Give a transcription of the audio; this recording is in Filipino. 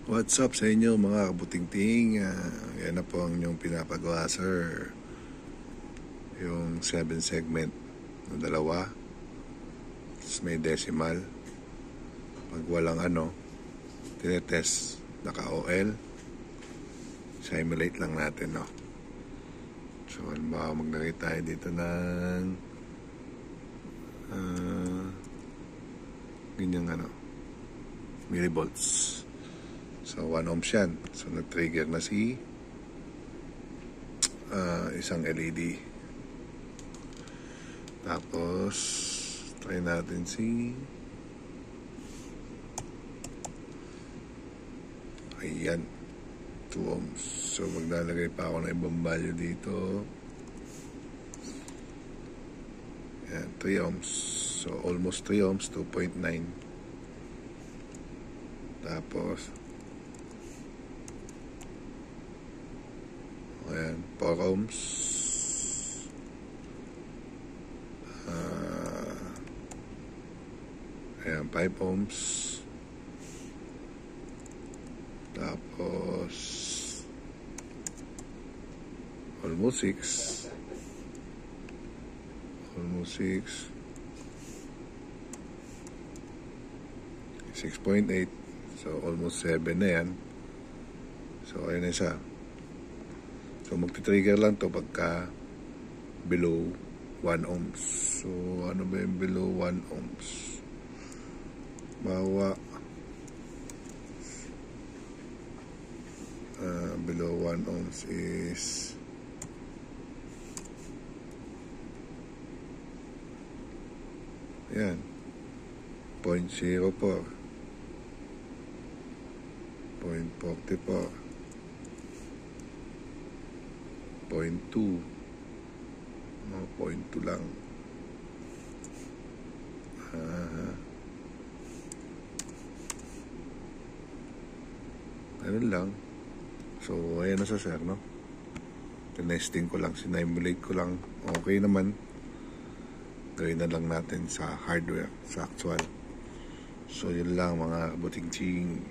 What's up sa inyo mga kabutingting? Yan na po ang inyong pinapagawa, sir. Yung 7 segment na dalawa. Tapos may decimal. Pag walang tinetest naka-OL. Simulate lang natin, no? So, halimbawa maglagay tayo dito ng ganyang millivolts. So 1 ohms yan. So nag-trigger na si isang LED. Tapos try natin si ayan, 2 ohms. So maglalagay pa ako ng ibang value dito. Ayan, 3 ohms. So almost 3 ohms, 2.9. Tapos ayan, 4 ohms. Ayan, 5 ohms. Tapos almost 6. Almost 6. 6.8. So almost 7 na yan. So ayun na siya. So magti-trigger lang to pagka below 1 ohms. So ano ba yung below 1 ohms? Bawa below 1 ohms is yan 0.04, 0.44, 0.2, 0.2 lang. Ano lang. So ayan na sa sir, no? Tinesting ko lang, sinimulate ko lang. Okay naman. Gawin na lang natin sa hardware, sa actual. So yun lang mga kabuting-ting.